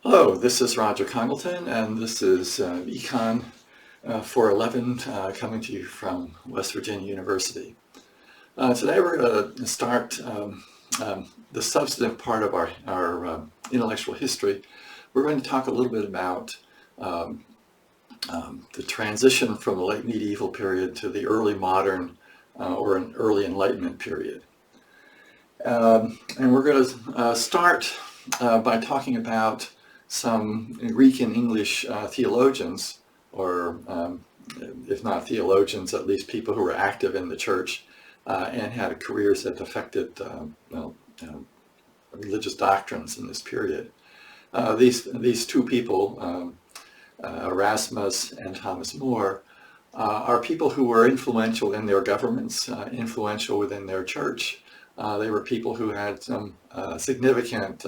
Hello, this is Roger Congleton, and this is Econ 411 coming to you from West Virginia University. Today we're going to start the substantive part of our intellectual history. We're going to talk a little bit about the transition from the late medieval period to the early modern or an early Enlightenment period. And we're going to start by talking about some Greek and English theologians, or if not theologians, at least people who were active in the church and had careers that affected religious doctrines in this period. These two people, Erasmus and Thomas More, are people who were influential in their governments, influential within their church. They were people who had some significant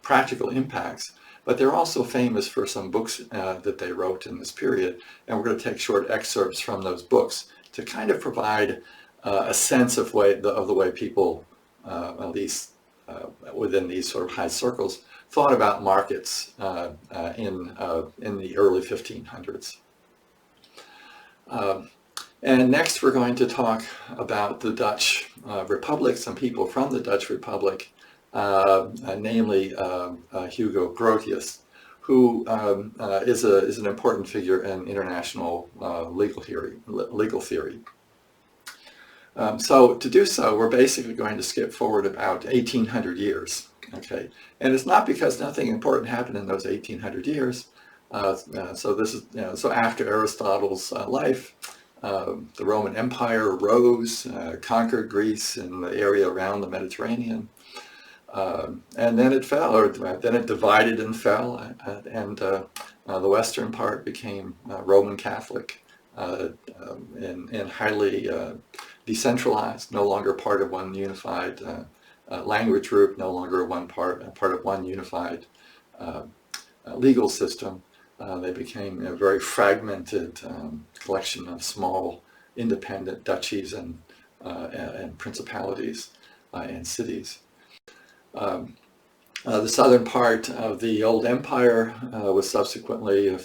practical impacts, but they're also famous for some books that they wrote in this period, and we're going to take short excerpts from those books to kind of provide a sense of the way people, at least within these sort of high circles, thought about markets in the early 1500s. And next we're going to talk about the Dutch Republic, some people from the Dutch Republic, namely Hugo Grotius, who is an important figure in international legal theory. So to do so, we're basically going to skip forward about 1800 years. Okay, and it's not because nothing important happened in those 1800 years. So this is so after Aristotle's life. The Roman Empire rose, conquered Greece and the area around the Mediterranean, and then it fell, or then it divided and fell, and the western part became Roman Catholic and highly decentralized, no longer part of one unified language group, no longer part of one unified legal system. They became a very fragmented collection of small independent duchies and principalities and cities. The southern part of the old empire was subsequently,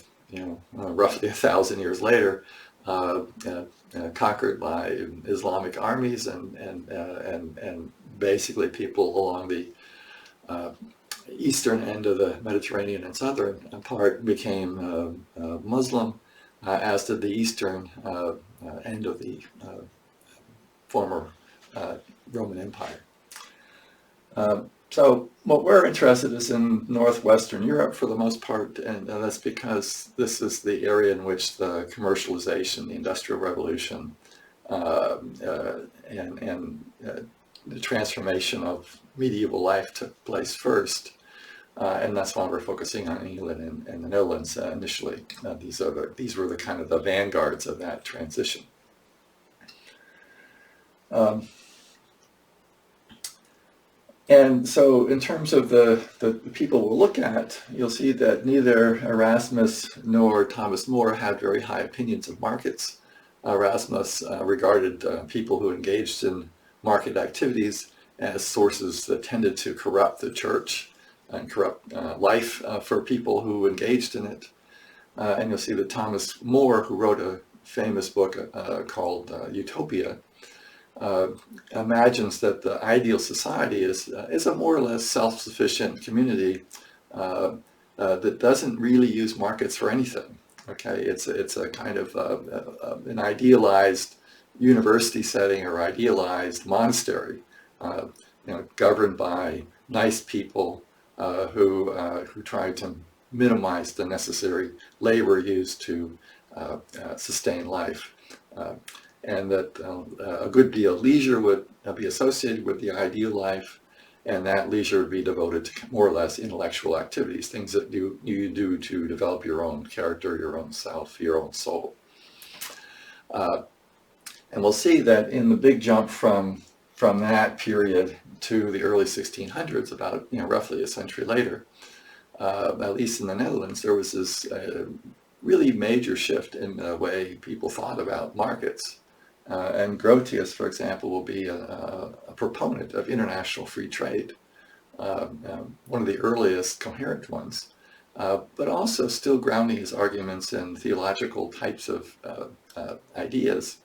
roughly 1,000 years later, conquered by Islamic armies, and basically people along the eastern end of the Mediterranean and southern part became Muslim, as did the eastern end of the former Roman Empire. So what we're interested is in northwestern Europe for the most part, and that's because this is the area in which the commercialization, the Industrial Revolution, and the transformation of medieval life took place first. And that's why we're focusing on England and the Netherlands initially. These were the kind of the vanguards of that transition. And so in terms of the people we'll look at, you'll see that neither Erasmus nor Thomas More had very high opinions of markets. Erasmus regarded people who engaged in market activities as sources that tended to corrupt the church and corrupt life for people who engaged in it. And you'll see that Thomas More, who wrote a famous book called Utopia, imagines that the ideal society is a more or less self-sufficient community that doesn't really use markets for anything. Okay, it's a kind of an idealized university setting or idealized monastery, governed by nice people who try to minimize the necessary labor used to sustain life. And that a good deal of leisure would be associated with the ideal life, and that leisure would be devoted to more or less intellectual activities, things that you do to develop your own character, your own self, your own soul. And we'll see that in the big jump from that period to the early 1600s, about roughly a century later, at least in the Netherlands, there was this really major shift in the way people thought about markets. And Grotius, for example, will be a proponent of international free trade. one of the earliest coherent ones, but also still grounding his arguments in theological types of ideas,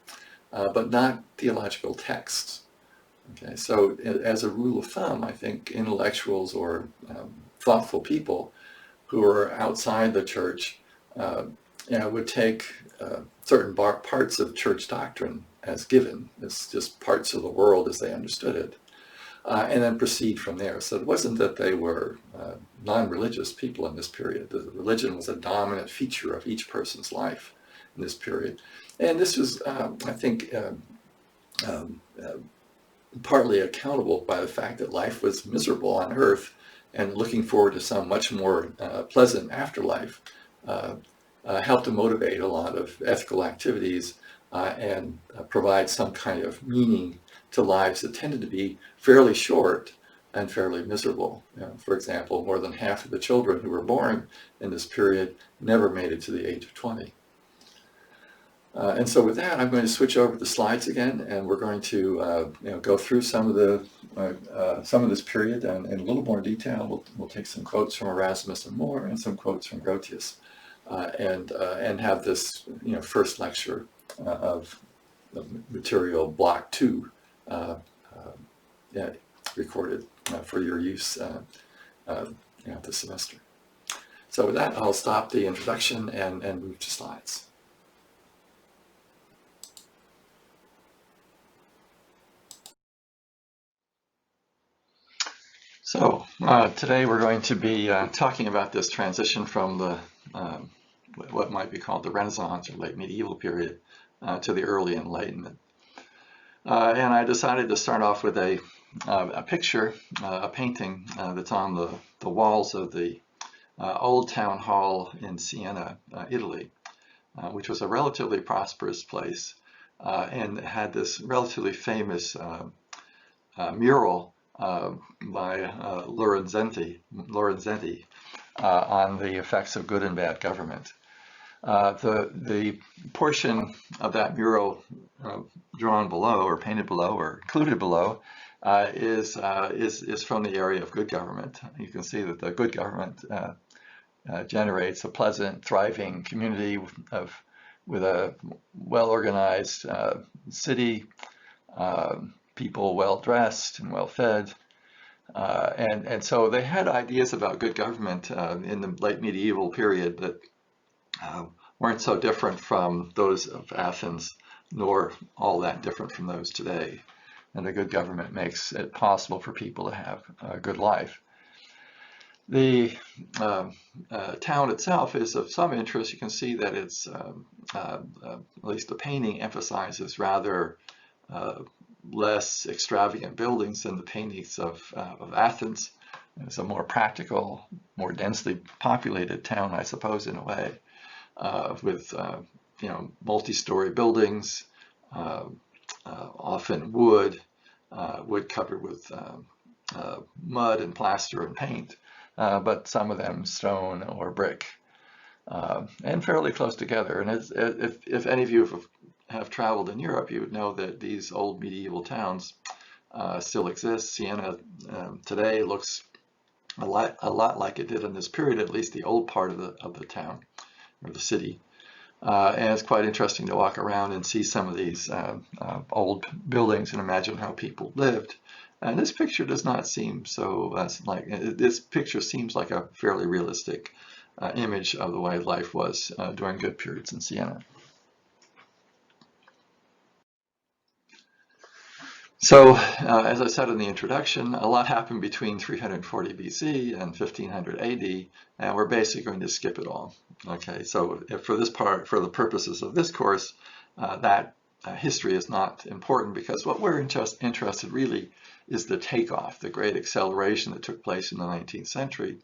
but not theological texts. Okay, so as a rule of thumb, I think intellectuals or thoughtful people who are outside the church would take certain parts of church doctrine as given, as just parts of the world as they understood it, and then proceed from there. So it wasn't that they were non-religious people in this period. The religion was a dominant feature of each person's life in this period. And this was, I think, partly accountable by the fact that life was miserable on earth, and looking forward to some much more pleasant afterlife helped to motivate a lot of ethical activities and provide some kind of meaning to lives that tended to be fairly short and fairly miserable. For example, more than half of the children who were born in this period never made it to the age of 20. And so with that, I'm going to switch over the slides again, and we're going to go through some of this period in a little more detail. We'll take some quotes from Erasmus and More and some quotes from Grotius, and have this first lecture of material block 2 recorded for your use this semester. So with that, I'll stop the introduction and move to slides. So today we're going to be talking about this transition from the what might be called the Renaissance or late medieval period to the early Enlightenment. And I decided to start off with a picture, a painting that's on the walls of the old town hall in Siena, Italy, which was a relatively prosperous place and had this relatively famous mural by Lorenzetti on the effects of good and bad government. The portion of that mural drawn below, or painted below, or included below, is from the area of good government. You can see that the good government generates a pleasant, thriving community with a well-organized city, people well-dressed and well-fed. And so they had ideas about good government in the late medieval period that weren't so different from those of Athens, nor all that different from those today. And a good government makes it possible for people to have a good life. The town itself is of some interest. You can see that it's, at least the painting emphasizes rather less extravagant buildings than the paintings of Athens. It's a more practical, more densely populated town, I suppose, in a way, with multi-story buildings, often wood covered with mud and plaster and paint, but some of them stone or brick, and fairly close together. And if any of you have traveled in Europe, you would know that these old medieval towns still exist. Siena today looks a lot like it did in this period, at least the old part of the town or the city. And it's quite interesting to walk around and see some of these old buildings and imagine how people lived. And this picture does not seem so this picture seems like a fairly realistic image of the way life was during good periods in Siena. So, as I said in the introduction, a lot happened between 340 BC and 1500 AD, and we're basically going to skip it all. Okay, so for the purposes of this course, that history is not important, because what we're interested really is the takeoff, the great acceleration that took place in the 19th century.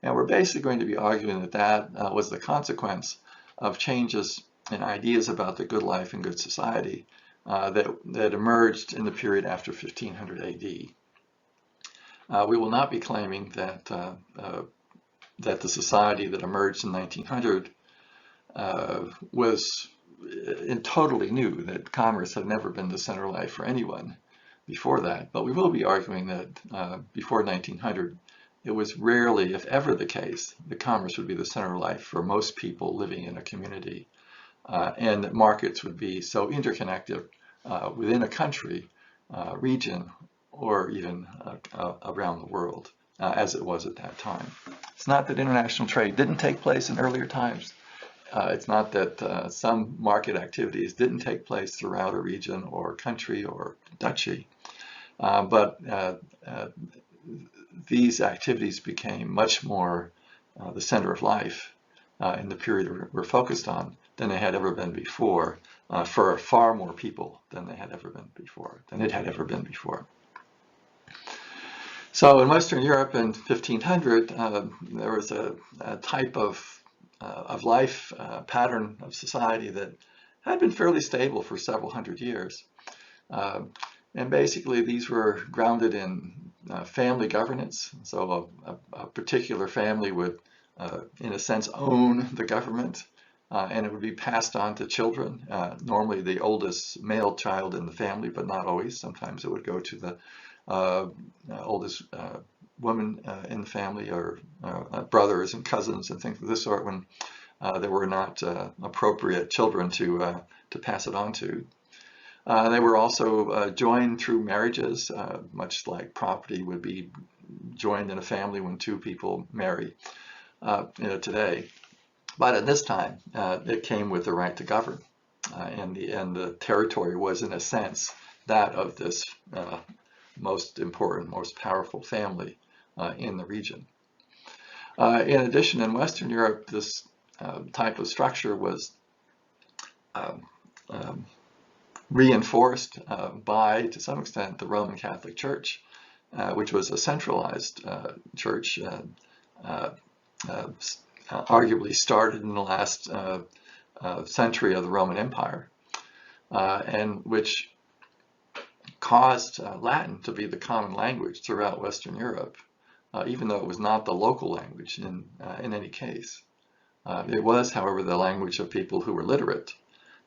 And we're basically going to be arguing that was the consequence of changes in ideas about the good life and good society that emerged in the period after 1500 AD. We will not be claiming that the society that emerged in 1900 was totally new, that commerce had never been the center of life for anyone. before that, but we will be arguing that before 1900, it was rarely, if ever, the case that commerce would be the center of life for most people living in a community, and that markets would be so interconnected within a country, region, or even around the world, as it was at that time. It's not that international trade didn't take place in earlier times. It's not that some market activities didn't take place throughout a region or country or duchy, but these activities became much more the center of life in the period we're focused on than they had ever been before, for far more people than they had ever been before, than it had ever been before. So in Western Europe in 1500, there was a type of life, pattern of society that had been fairly stable for several hundred years. And basically these were grounded in family governance. So a particular family would, in a sense, own the government, and it would be passed on to children, normally the oldest male child in the family, but not always. Sometimes it would go to the oldest woman in the family, or brothers and cousins and things of this sort, when there were not appropriate children to pass it on to. They were also joined through marriages, much like property would be joined in a family when two people marry today. But at this time, it came with the right to govern, and the territory was, in a sense, that of this most important, most powerful family in the region. In addition, in Western Europe, this type of structure was reinforced by, to some extent, the Roman Catholic Church, which was a centralized church, arguably started in the last century of the Roman Empire, and which caused Latin to be the common language throughout Western Europe, even though it was not the local language in any case. It was, however, the language of people who were literate,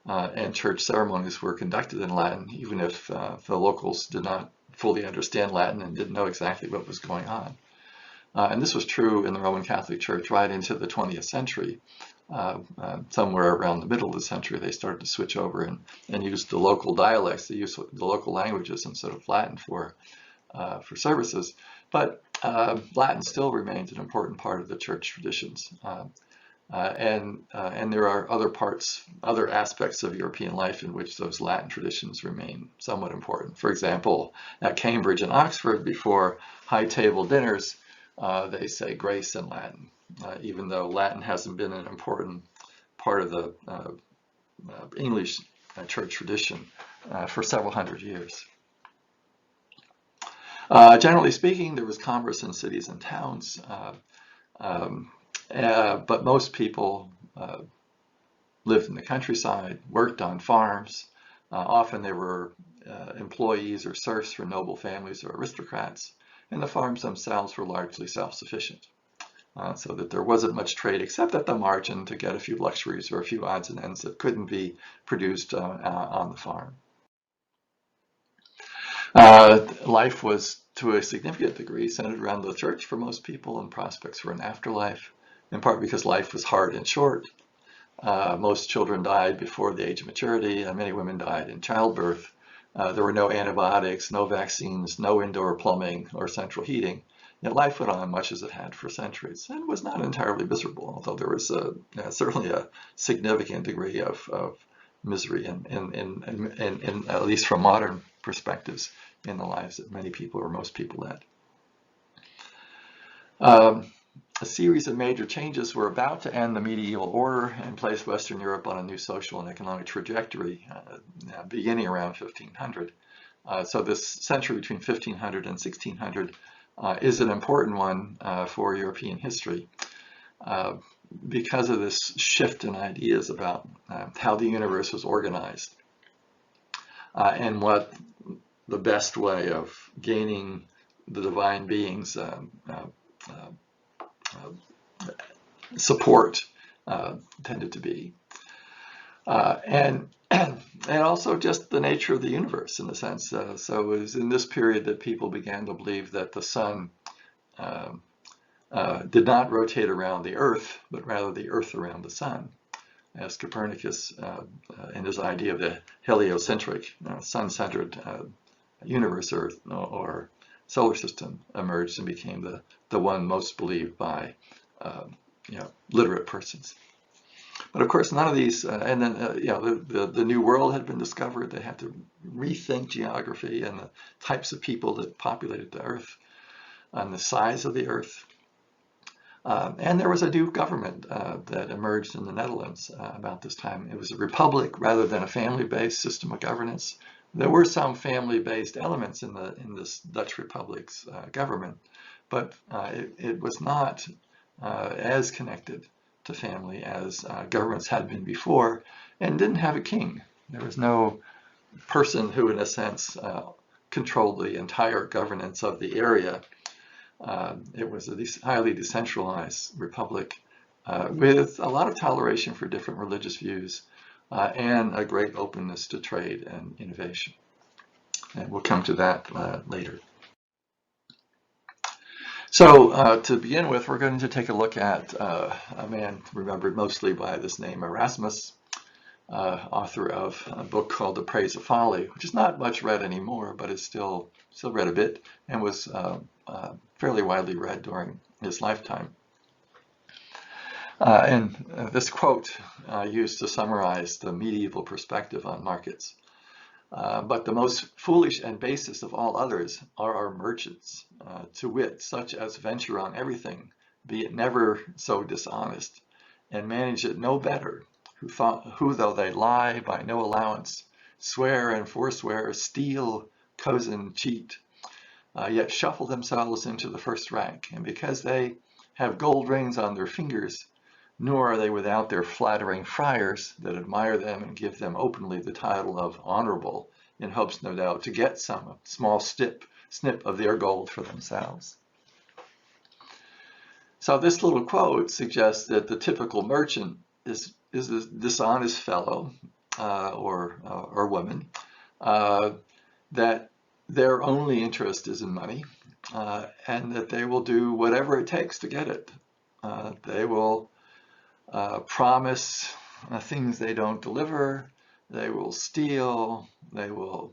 and church ceremonies were conducted in Latin, even if the locals did not fully understand Latin and didn't know exactly what was going on. And this was true in the Roman Catholic Church right into the 20th century. Somewhere around the middle of the century, they started to switch over and use the local dialects, they use the local languages instead of Latin for services. But Latin still remains an important part of the church traditions. And there are other aspects of European life in which those Latin traditions remain somewhat important. For example, at Cambridge and Oxford, before high table dinners, they say grace in Latin, even though Latin hasn't been an important part of the English church tradition for several hundred years. Generally speaking, there was commerce in cities and towns, but most people lived in the countryside, worked on farms. Often they were employees or serfs for noble families or aristocrats, and the farms themselves were largely self-sufficient, so that there wasn't much trade except at the margin to get a few luxuries or a few odds and ends that couldn't be produced on the farm. Life was, to a significant degree, centered around the church for most people, and prospects for an afterlife, in part because life was hard and short. Most children died before the age of maturity, and many women died in childbirth. There were no antibiotics, no vaccines, no indoor plumbing or central heating. Yet life went on much as it had for centuries, and was not entirely miserable, although there was certainly a significant degree of misery, in at least from modern perspectives, in the lives that many people or most people led. A series of major changes were about to end the medieval order and place Western Europe on a new social and economic trajectory, beginning around 1500. So this century between 1500 and 1600 is an important one for European history, because of this shift in ideas about how the universe was organized, and what the best way of gaining the divine being's support tended to be. And and also just the nature of the universe in a sense. So it was in this period that people began to believe that the sun did not rotate around the Earth, but rather the Earth around the sun, as Copernicus in his idea of the heliocentric, sun-centered universe or solar system emerged and became the one most believed by literate persons. But of course, none of these, and then the New World had been discovered. They had to rethink geography and the types of people that populated the Earth and the size of the Earth. And there was a new government that emerged in the Netherlands about this time. It was a republic rather than a family-based system of governance. There were some family-based elements in this Dutch Republic's government, but it was not as connected to family as governments had been before, and didn't have a king. There was no person who, in a sense, controlled the entire governance of the area. It was a highly decentralized republic with a lot of toleration for different religious views and a great openness to trade and innovation. And we'll come to that later. So to begin with, we're going to take a look at a man remembered mostly by this name, Erasmus, author of a book called The Praise of Folly, which is not much read anymore, but is still read a bit and was fairly widely read during his lifetime. And this quote used to summarize the medieval perspective on markets. But the most foolish and basest of all others are our merchants, to wit, such as venture on everything, be it never so dishonest, and manage it no better, who though they lie by no allowance, swear and forswear, steal, cozen, cheat, yet shuffle themselves into the first rank, and because they have gold rings on their fingers, nor are they without their flattering friars that admire them and give them openly the title of honorable, in hopes, no doubt, to get some small snip of their gold for themselves. So this little quote suggests that the typical merchant is a dishonest fellow or woman, that their only interest is in money, and that they will do whatever it takes to get it. They will promise things they don't deliver. They will steal. They will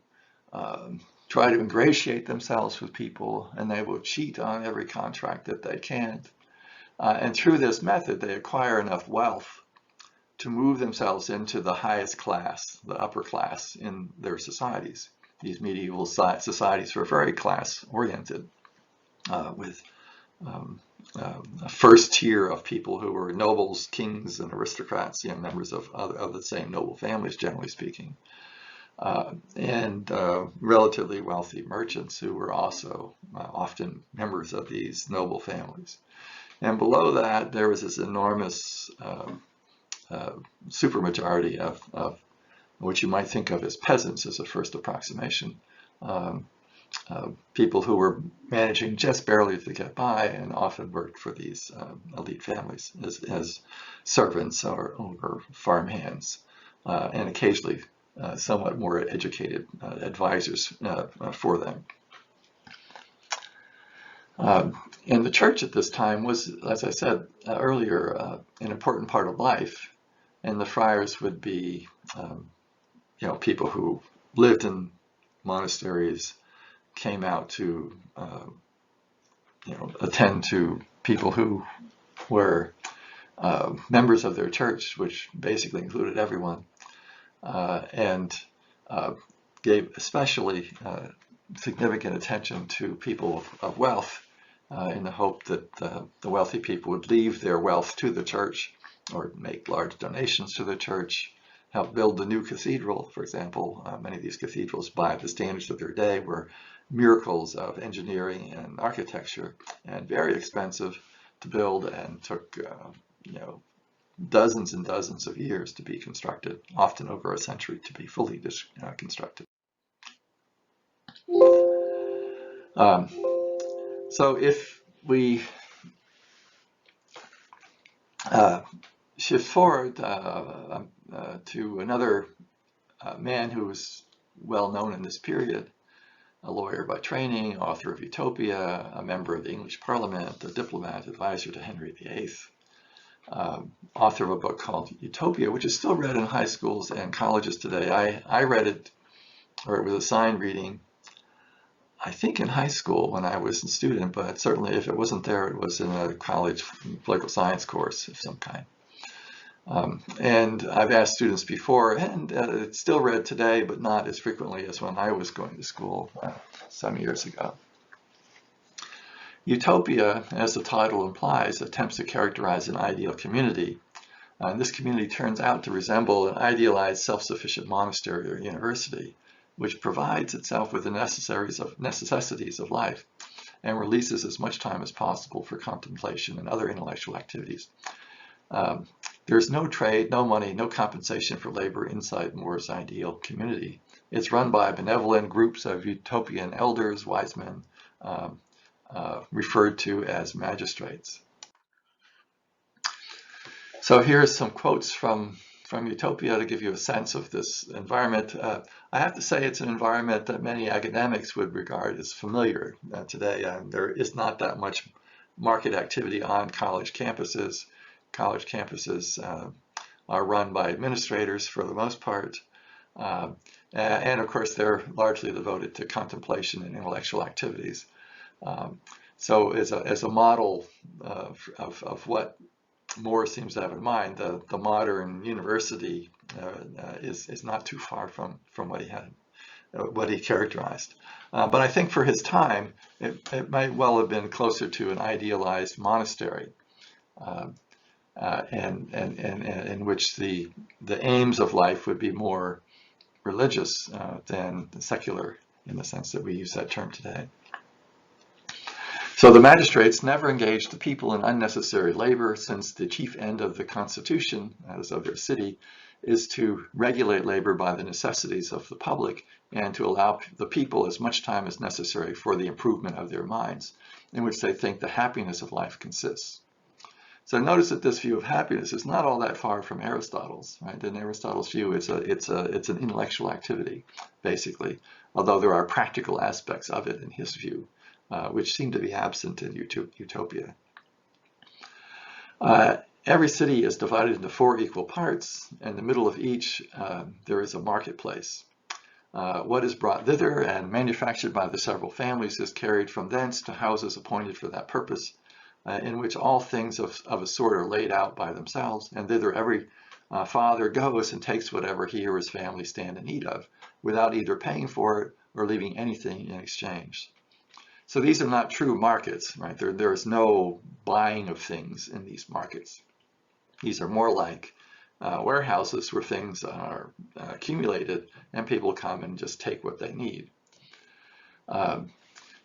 try to ingratiate themselves with people, and they will cheat on every contract that they can. And through this method, they acquire enough wealth to move themselves into the highest class, the upper class in their societies. These medieval societies were very class-oriented, with a first tier of people who were nobles, kings, and aristocrats, members of the same noble families, generally speaking, and relatively wealthy merchants who were also often members of these noble families. And below that, there was this enormous supermajority of what you might think of as peasants as a first approximation. People who were managing just barely to get by and often worked for these elite families as servants or farm hands, and occasionally somewhat more educated advisors for them. And the church at this time was, as I said earlier, an important part of life, and the friars would be people who lived in monasteries, came out to attend to people who were members of their church, which basically included everyone, and gave especially significant attention to people of wealth, in the hope that the wealthy people would leave their wealth to the church or make large donations to the church, help build the new cathedral, for example. Many of these cathedrals, by the standards of their day, were miracles of engineering and architecture, and very expensive to build, and took dozens and dozens of years to be constructed, often over a century to be fully constructed. So if we shift forward to another man who was well known in this period, a lawyer by training, author of Utopia, a member of the English Parliament, a diplomat, advisor to Henry VIII, author of a book called Utopia, which is still read in high schools and colleges today. I read it, or it was assigned reading, I think in high school when I was a student, but certainly if it wasn't there, it was in a college political science course of some kind. And I've asked students before, and it's still read today, but not as frequently as when I was going to school some years ago. Utopia, as the title implies, attempts to characterize an ideal community. And this community turns out to resemble an idealized self-sufficient monastery or university, which provides itself with the necessities of life and releases as much time as possible for contemplation and other intellectual activities. There's no trade, no money, no compensation for labor inside More's ideal community. It's run by benevolent groups of utopian elders, wise men, referred to as magistrates. So here's some quotes from Utopia to give you a sense of this environment. I have to say it's an environment that many academics would regard as familiar today. There is not that much market activity on college campuses. College campuses are run by administrators for the most part. And of course, they're largely devoted to contemplation and intellectual activities. So as a model of what More seems to have in mind, the modern university is not too far from what he characterized. But I think for his time, it might well have been closer to an idealized monastery, and in which the aims of life would be more religious than secular, in the sense that we use that term today. So the magistrates never engaged the people in unnecessary labor, since the chief end of the constitution, as of their city, is to regulate labor by the necessities of the public and to allow the people as much time as necessary for the improvement of their minds, in which they think the happiness of life consists. So notice that this view of happiness is not all that far from Aristotle's, right? In Aristotle's view, it's an intellectual activity, basically, although there are practical aspects of it in his view, which seem to be absent in Utopia. Every city is divided into 4 equal parts. In the middle of each, there is a marketplace. What is brought thither and manufactured by the several families is carried from thence to houses appointed for that purpose, in which all things of a sort are laid out by themselves, and thither every father goes and takes whatever he or his family stand in need of, without either paying for it or leaving anything in exchange. So these are not true markets, right? There is no buying of things in these markets. These are more like warehouses where things are accumulated and people come and just take what they need.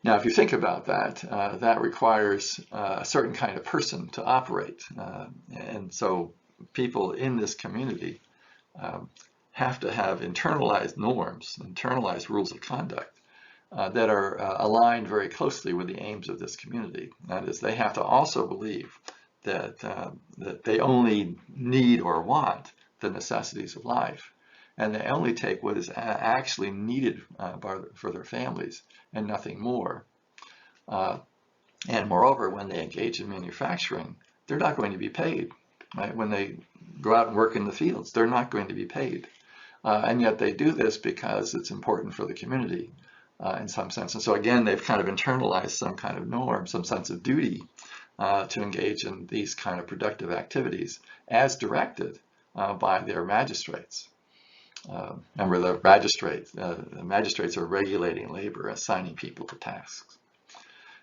Now, if you think about that, that requires a certain kind of person to operate. And so people in this community have to have internalized norms, internalized rules of conduct that are aligned very closely with the aims of this community. That is, they have to also believe that, that they only need or want the necessities of life, and they only take what is actually needed for their families and nothing more. And moreover, when they engage in manufacturing, they're not going to be paid. Right? When they go out and work in the fields, they're not going to be paid. And yet they do this because it's important for the community in some sense. And so again, they've kind of internalized some kind of norm, some sense of duty to engage in these kind of productive activities as directed by their magistrates. Remember, the magistrates are regulating labor, assigning people to tasks.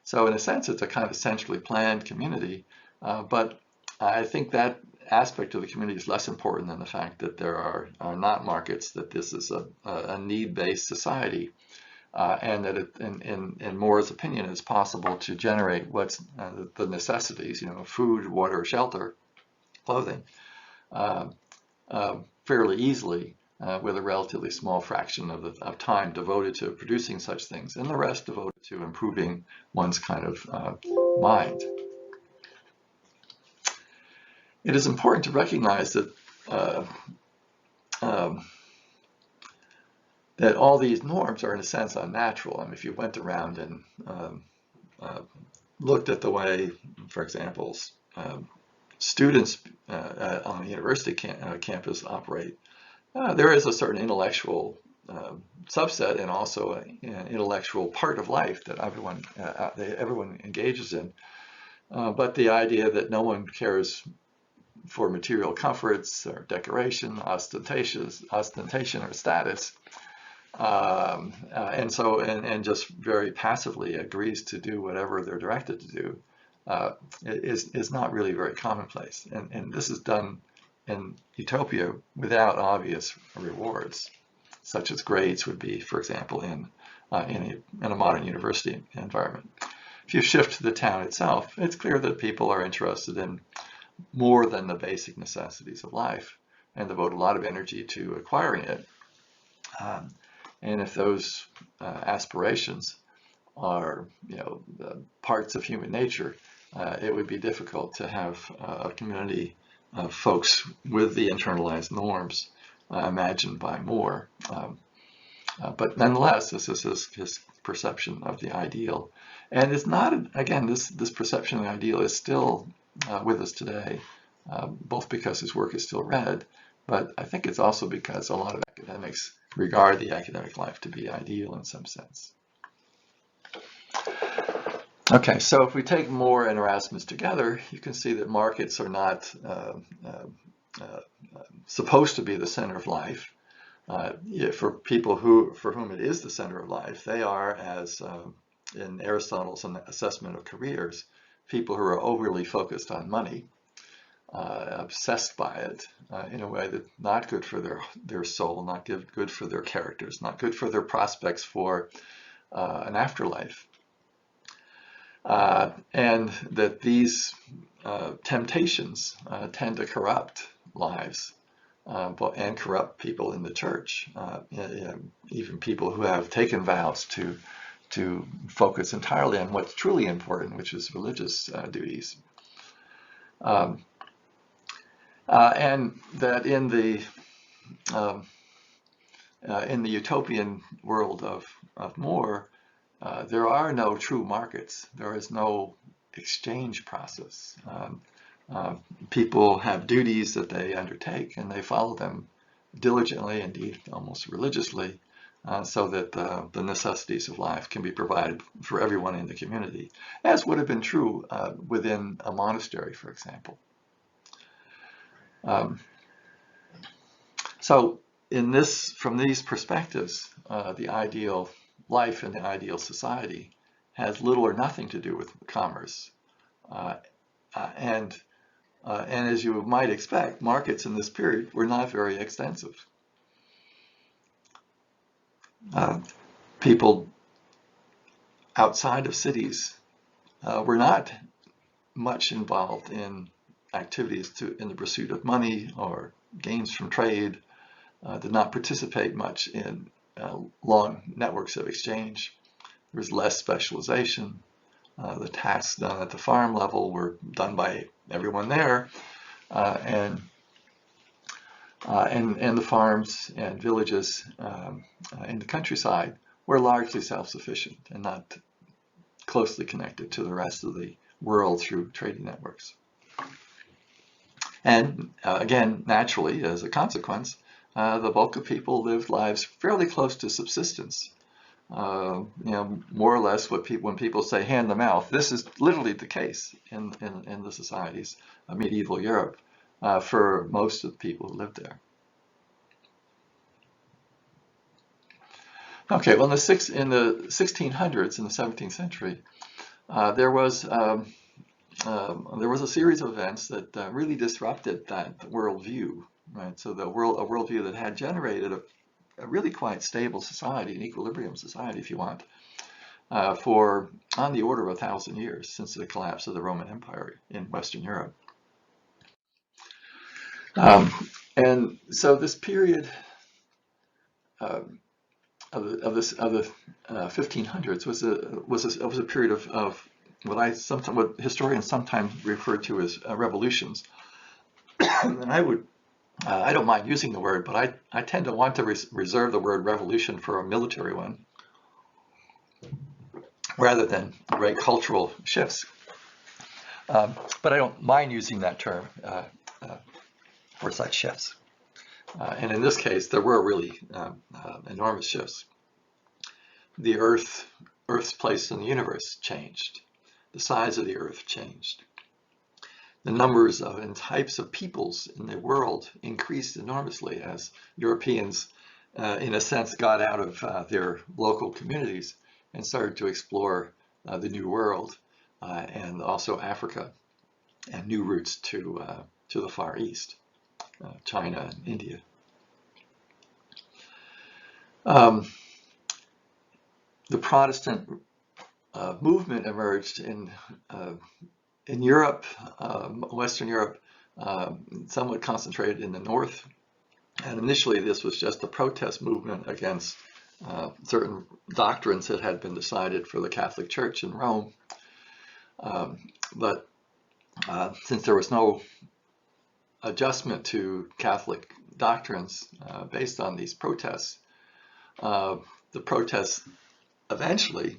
So in a sense, it's a kind of centrally planned community, but I think that aspect of the community is less important than the fact that there are not markets, that this is a need-based society, and that it, in More's opinion, it's possible to generate what's the necessities, food, water, shelter, clothing, fairly easily with a relatively small fraction of time devoted to producing such things, and the rest devoted to improving one's kind of mind. It is important to recognize that that all these norms are in a sense unnatural. I mean, if you went around and looked at the way, for example, students on the university campus operate, there is a certain intellectual subset and also an intellectual part of life that everyone engages in. But the idea that no one cares for material comforts or decoration, ostentation or status, and just very passively agrees to do whatever they're directed to do, is not really very commonplace. And this is done in Utopia without obvious rewards, such as grades would be, for example, in a modern university environment. If you shift to the town itself, it's clear that people are interested in more than the basic necessities of life and devote a lot of energy to acquiring it. And if those aspirations are, parts of human nature, it would be difficult to have a community of folks with the internalized norms imagined by More. But nonetheless, this is his perception of the ideal. And it's not, again, this perception of the ideal is still with us today, both because his work is still read, but I think it's also because a lot of academics regard the academic life to be ideal in some sense. Okay, so if we take More and Erasmus together, you can see that markets are not supposed to be the center of life. For people for whom it is the center of life, they are, as in Aristotle's assessment of careers, people who are overly focused on money, obsessed by it in a way that's not good for their soul, not good for their characters, not good for their prospects for an afterlife. And that these temptations tend to corrupt lives and corrupt people in the church, even people who have taken vows to focus entirely on what's truly important, which is religious duties. And that in the utopian world of More, there are no true markets. There is no exchange process. People have duties that they undertake, and they follow them diligently, indeed almost religiously, so that the necessities of life can be provided for everyone in the community, as would have been true within a monastery, for example. So from these perspectives, the ideal life and the ideal society has little or nothing to do with commerce. And as you might expect, markets in this period were not very extensive. People outside of cities were not much involved in activities in the pursuit of money or gains from trade, did not participate much in long networks of exchange. There was less specialization. The tasks done at the farm level were done by everyone there, and the farms and villages in the countryside were largely self-sufficient and not closely connected to the rest of the world through trading networks. And again, naturally, as a consequence, the bulk of people lived lives fairly close to subsistence. More or less when people say hand to mouth, this is literally the case in the societies of medieval Europe for most of the people who lived there. Okay, well, in the 1600s, in the 17th century, there was a series of events that really disrupted that worldview, right? So a worldview that had generated a really quite stable society, an equilibrium society, if you want, for on the order of 1,000 years since the collapse of the Roman Empire in Western Europe. And so this period of the 1500s was a period of what historians sometimes refer to as revolutions, and I would I don't mind using the word, but I tend to want to reserve the word revolution for a military one, rather than great cultural shifts. But I don't mind using that term for such shifts. And in this case, there were really enormous shifts. The Earth's place in the universe changed. The size of the Earth changed. The numbers of and types of peoples in the world increased enormously as Europeans, in a sense, got out of their local communities and started to explore the New World and also Africa, and new routes to the Far East, China and India. The Protestant movement emerged in Europe, Western Europe, somewhat concentrated in the north. And initially this was just a protest movement against certain doctrines that had been decided for the Catholic Church in Rome. But since there was no adjustment to Catholic doctrines based on these protests, the protests eventually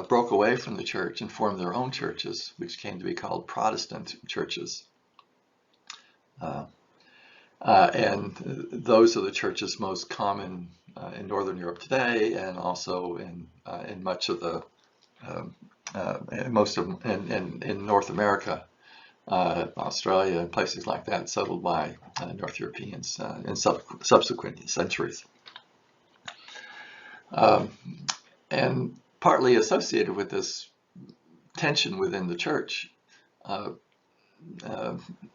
broke away from the church and formed their own churches, which came to be called Protestant churches. And those are the churches most common in Northern Europe today, and also in much of the in North America, Australia, and places like that, settled by North Europeans in subsequent centuries. And partly associated with this tension within the church, the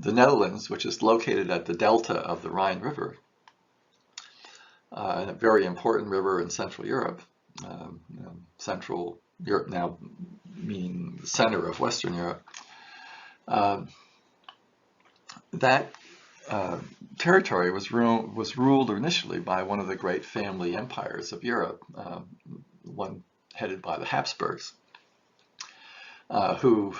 Netherlands, which is located at the delta of the Rhine River, and a very important river in Central Europe, Central Europe now meaning the center of Western Europe, that territory was ruled initially by one of the great family empires of Europe, one headed by the Habsburgs, who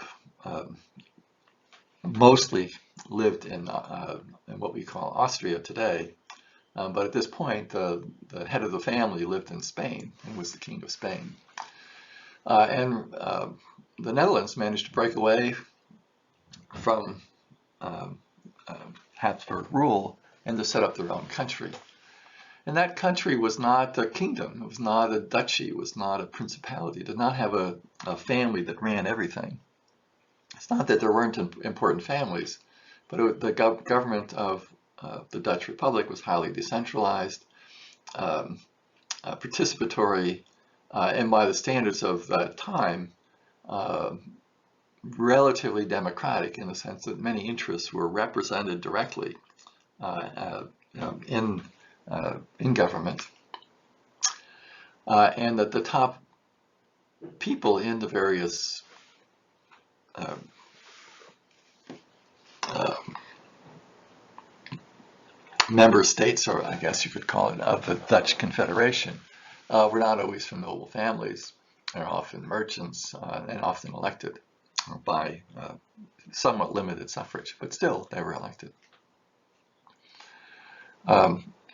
mostly lived in what we call Austria today. But at this point, the head of the family lived in Spain and was the king of Spain. And the Netherlands managed to break away from Habsburg rule and to set up their own country. And that country was not a kingdom, it was not a duchy, it was not a principality, it did not have a family that ran everything. It's not that there weren't important families, but the government of the Dutch Republic was highly decentralized, participatory, and by the standards of that time, relatively democratic in the sense that many interests were represented directly in government, and that the top people in the various member states, or I guess you could call it, of the Dutch Confederation, were not always from noble families. They're often merchants and often elected by somewhat limited suffrage, but still they were elected.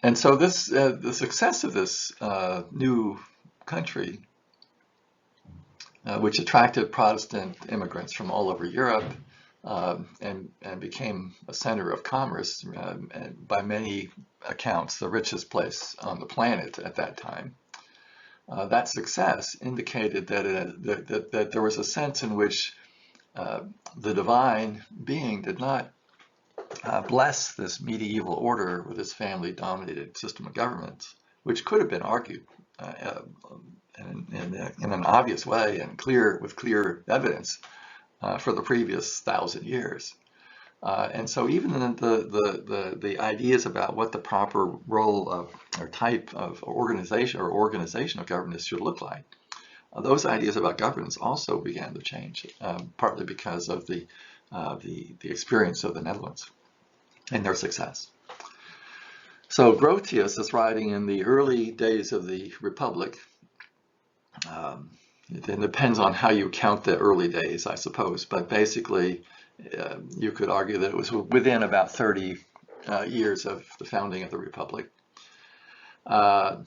And so this, the success of this new country, which attracted Protestant immigrants from all over Europe, and became a center of commerce, and by many accounts the richest place on the planet at that time. That success indicated that, that there was a sense in which the divine being did not bless this medieval order with its family-dominated system of government, which could have been argued in an obvious way and with clear evidence for the previous 1,000 years. And so even the ideas about what the proper role of or type of organization of governance should look like, those ideas about governance also began to change, partly because of the experience of the Netherlands and their success. So Grotius is writing in the early days of the Republic. It depends on how you count the early days, I suppose, but basically you could argue that it was within about 30 years of the founding of the Republic. And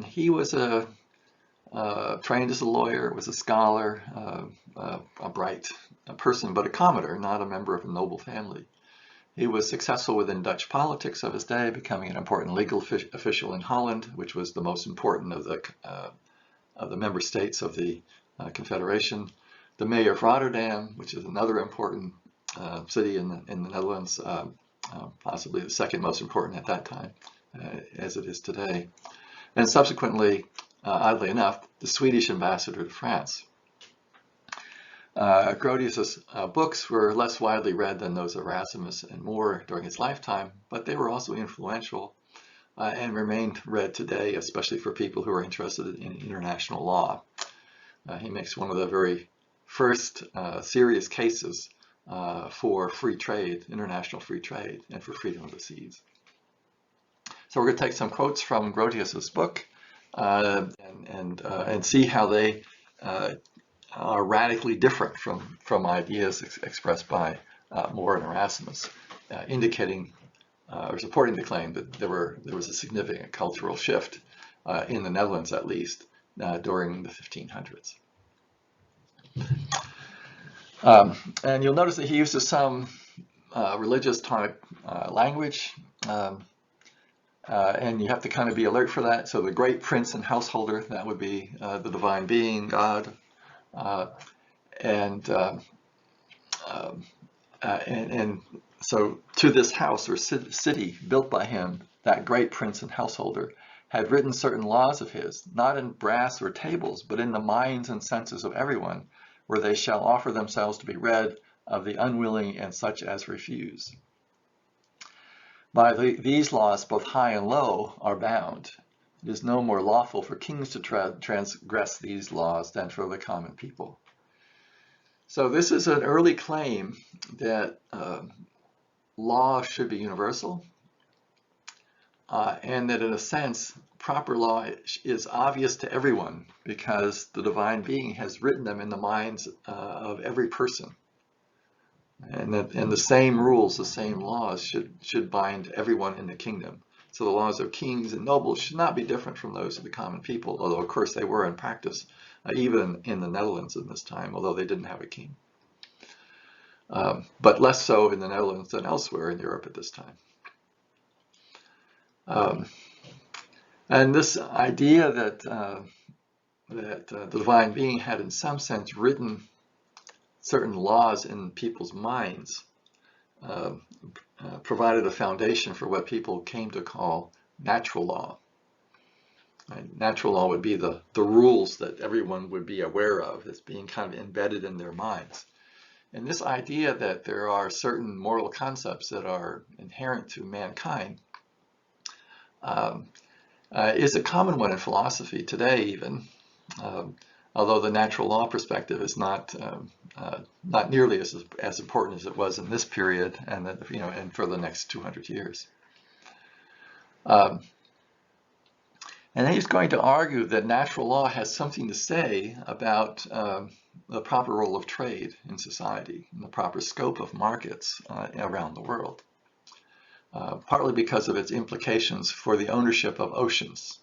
he was trained as a lawyer, was a scholar, a bright person, but a commoner, not a member of a noble family. He was successful within Dutch politics of his day, becoming an important legal official in Holland, which was the most important of the member states of the Confederation. The mayor of Rotterdam, which is another important city in the Netherlands, possibly the second most important at that time, as it is today. And subsequently, oddly enough, the Swedish ambassador to France. Grotius's books were less widely read than those of Erasmus and More during his lifetime, but they were also influential and remain read today, especially for people who are interested in international law. He makes one of the very first serious cases for free trade, international free trade, and for freedom of the seas. So we're going to take some quotes from Grotius's book and see how they are radically different from ideas expressed by More and Erasmus, indicating or supporting the claim that there was a significant cultural shift in the Netherlands, at least, during the 1500s. And you'll notice that he uses some religious type language, and you have to kind of be alert for that. So the great prince and householder, that would be the divine being, God, and so to this house or city built by him, that great prince and householder had written certain laws of his, not in brass or tables, but in the minds and senses of everyone, where they shall offer themselves to be read of the unwilling and such as refuse. By these laws, both high and low are bound. It is no more lawful for kings to transgress these laws than for the common people. So this is an early claim that law should be universal, and that in a sense, proper law is obvious to everyone because the divine being has written them in the minds of every person. And the same rules, the same laws should bind everyone in the kingdom. So the laws of kings and nobles should not be different from those of the common people, although of course they were in practice, even in the Netherlands in this time, although they didn't have a king. But less so in the Netherlands than elsewhere in Europe at this time. And this idea that the divine being had in some sense written certain laws in people's minds provided a foundation for what people came to call natural law. Right? Natural law would be the rules that everyone would be aware of as being kind of embedded in their minds. And this idea that there are certain moral concepts that are inherent to mankind is a common one in philosophy today even, although the natural law perspective is not nearly as important as it was in this period and and for the next 200 years. And then he's going to argue that natural law has something to say about the proper role of trade in society and the proper scope of markets around the world, partly because of its implications for the ownership of oceans,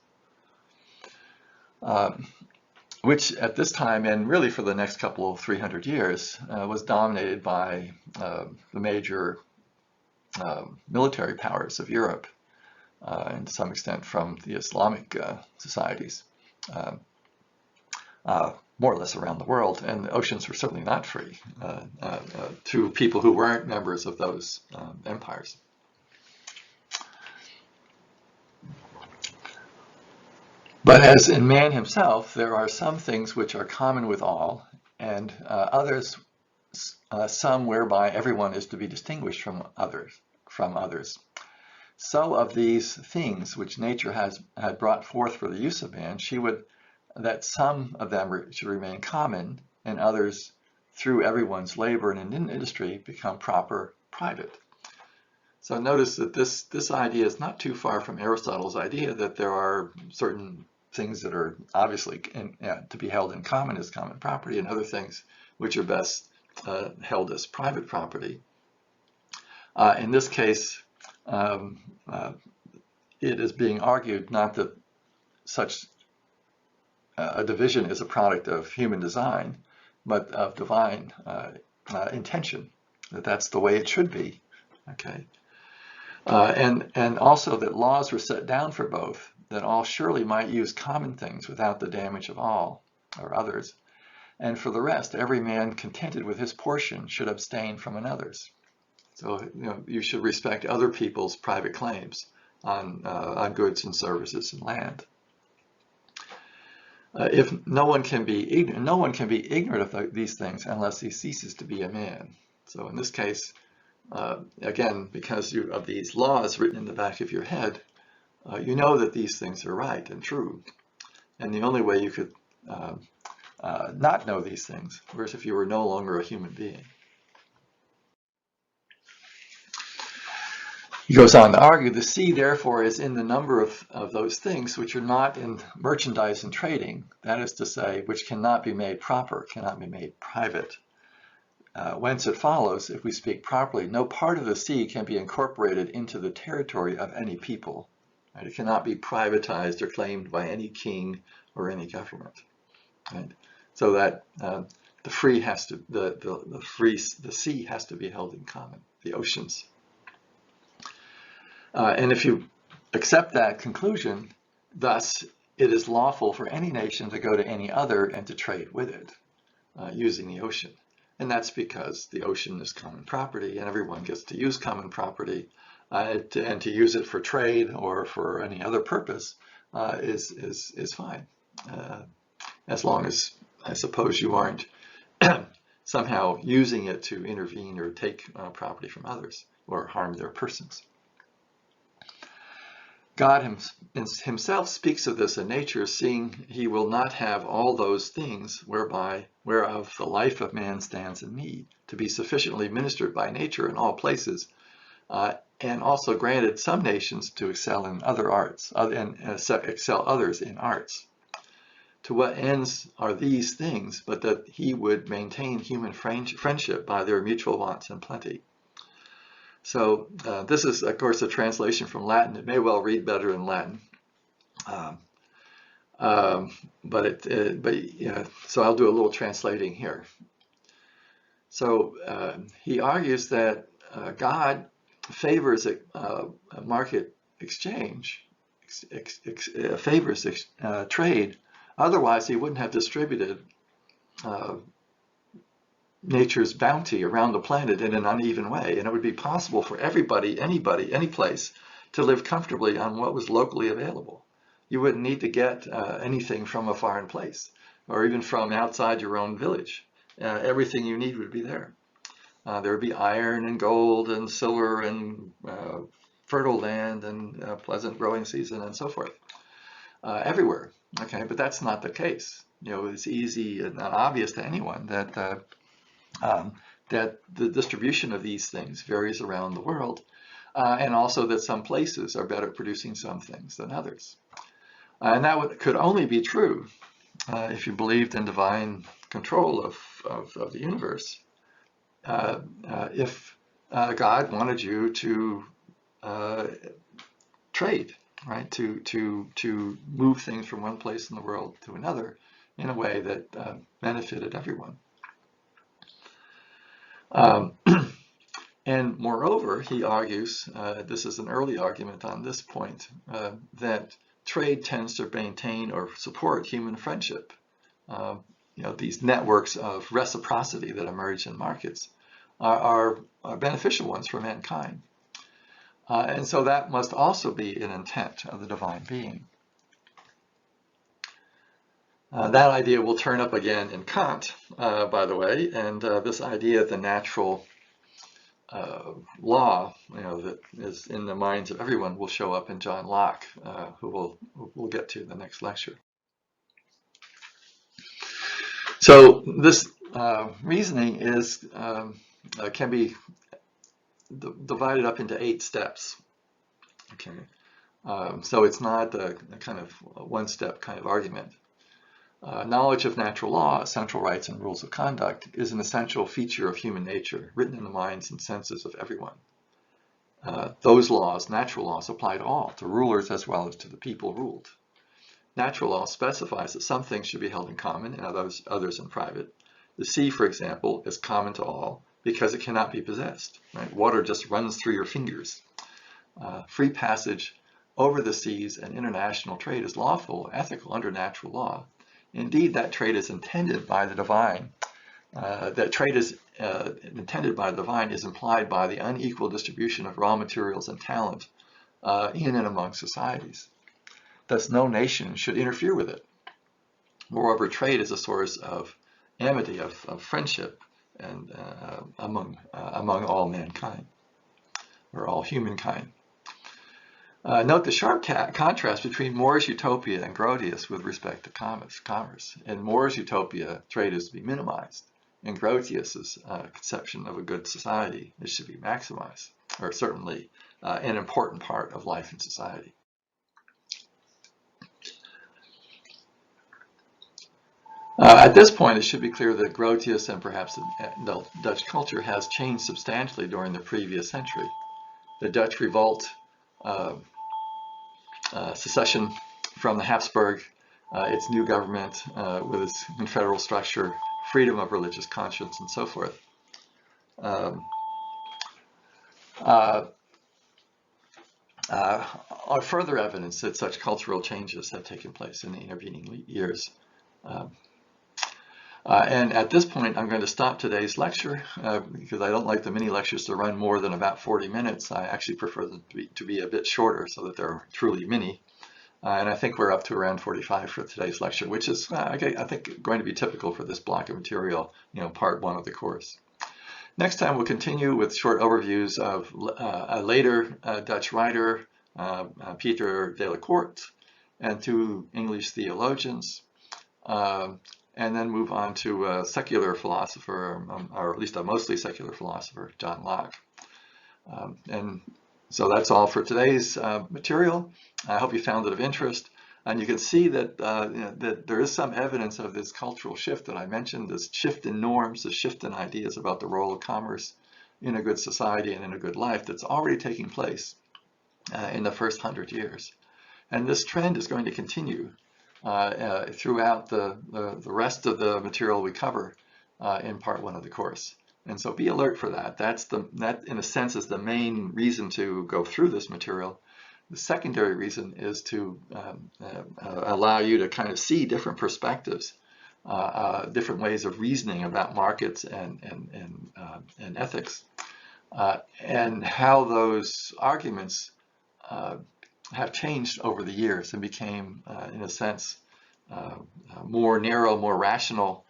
which at this time and really for the next couple of 300 years was dominated by the major military powers of Europe, and to some extent from the Islamic societies, more or less around the world. And the oceans were certainly not free to people who weren't members of those empires. But as in man himself, there are some things which are common with all, and others, some whereby everyone is to be distinguished from others. So of these things which nature had brought forth for the use of man, she would that some of them should remain common, and others, through everyone's labor and industry, become proper private. So notice that this idea is not too far from Aristotle's idea that there are certain things that are obviously to be held in common as common property, and other things which are best held as private property. In this case, it is being argued not that such a division is a product of human design, but of divine intention, that that's the way it should be. Okay, and also that laws were set down for both, that all surely might use common things without the damage of all or others, and for the rest, every man contented with his portion should abstain from another's. So you should respect other people's private claims on goods and services and land. If no one can be ignorant of these things unless he ceases to be a man. So in this case, again, because of these laws written in the back of your head, you know that these things are right and true. And the only way you could not know these things, whereas if you were no longer a human being. He goes on to argue, the sea therefore is in the number of those things which are not in merchandise and trading, that is to say, which cannot be made proper, cannot be made private. Whence it follows, if we speak properly, no part of the sea can be incorporated into the territory of any people. Right? It cannot be privatized or claimed by any king or any government. Right? So that the sea has to be held in common, the oceans. And if you accept that conclusion, thus it is lawful for any nation to go to any other and to trade with it using the ocean. And that's because the ocean is common property and everyone gets to use common property, and to use it for trade or for any other purpose is fine. As long as, I suppose, you aren't somehow using it to intervene or take property from others or harm their persons. God himself speaks of this in nature, seeing he will not have all those things whereof the life of man stands in need, to be sufficiently ministered by nature in all places, and also granted some nations to excel in other arts, and excel others in arts. To what ends are these things, but that he would maintain human friendship by their mutual wants and plenty. So this is, of course, a translation from Latin. It may well read better in Latin, so I'll do a little translating here. So he argues that God favors a market exchange, favors trade. Otherwise, he wouldn't have distributed nature's bounty around the planet in an uneven way, and it would be possible for everybody, anybody, any place to live comfortably on what was locally available. You wouldn't need to get anything from a foreign place or even from outside your own village. Everything you need would be there. There would be iron and gold and silver and fertile land and pleasant growing season and so forth everywhere. Okay, but that's not the case. It's easy and obvious to anyone that that the distribution of these things varies around the world, and also that some places are better at producing some things than others. And that could only be true if you believed in divine control of the universe. If God wanted you to trade, right, to move things from one place in the world to another in a way that benefited everyone. And moreover, he argues, this is an early argument on this point, that trade tends to maintain or support human friendship. These networks of reciprocity that emerge in markets are beneficial ones for mankind. And so that must also be an intent of the divine being. That idea will turn up again in Kant, by the way, and this idea of the natural law, that is in the minds of everyone, will show up in John Locke, who we'll get to in the next lecture. So this reasoning can be divided up into 8 steps. Okay, so it's not a kind of one-step kind of argument. Knowledge of natural law, essential rights, and rules of conduct is an essential feature of human nature, written in the minds and senses of everyone. those laws, natural laws, apply to all, to rulers as well as to the people ruled. Natural law specifies that some things should be held in common and others in private. The sea, for example, is common to all because it cannot be possessed. Right? Water just runs through your fingers. Free passage over the seas and international trade is lawful, ethical under natural law. Indeed, that trade is intended by the divine. That trade is intended by the divine is implied by the unequal distribution of raw materials and talent in and among societies. Thus, no nation should interfere with it. Moreover, trade is a source of amity, of friendship, and among all mankind, or all humankind. Note the sharp contrast between More's Utopia and Grotius with respect to commerce. In More's Utopia, trade is to be minimized. In Grotius's conception of a good society, it should be maximized, or certainly an important part of life in society. At this point, it should be clear that Grotius and perhaps the Dutch culture has changed substantially during the previous century. The Dutch revolt, secession from the Habsburg, its new government with its confederal structure, freedom of religious conscience, and so forth. Are further evidence that such cultural changes have taken place in the intervening years. And at this point, I'm going to stop today's lecture because I don't like the mini lectures to run more than about 40 minutes. I actually prefer them to be a bit shorter so that they're truly mini. And I think we're up to around 45 for today's lecture, which is, I think, going to be typical for this block of material, part one of the course. Next time, we'll continue with short overviews of a later Dutch writer, Peter de la Court, and two English theologians. And then move on to a secular philosopher, or at least a mostly secular philosopher, John Locke. And so that's all for today's material. I hope you found it of interest. And you can see that, that there is some evidence of this cultural shift that I mentioned, this shift in norms, this shift in ideas about the role of commerce in a good society and in a good life that's already taking place in the first 100 years. And this trend is going to continue throughout the rest of the material we cover in part one of the course. And so be alert for that. That in a sense is the main reason to go through this material. The secondary reason is to allow you to kind of see different perspectives, different ways of reasoning about markets and ethics, and how those arguments have changed over the years and became, in a sense, more narrow, more rational,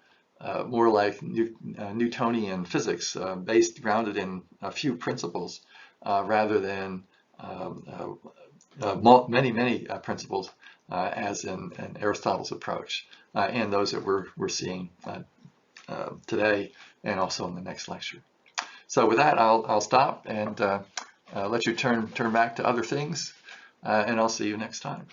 more like Newtonian physics, grounded in a few principles, rather than many principles, as in Aristotle's approach, and those that we're seeing today and also in the next lecture. So with that, I'll stop and let you turn back to other things. And I'll see you next time.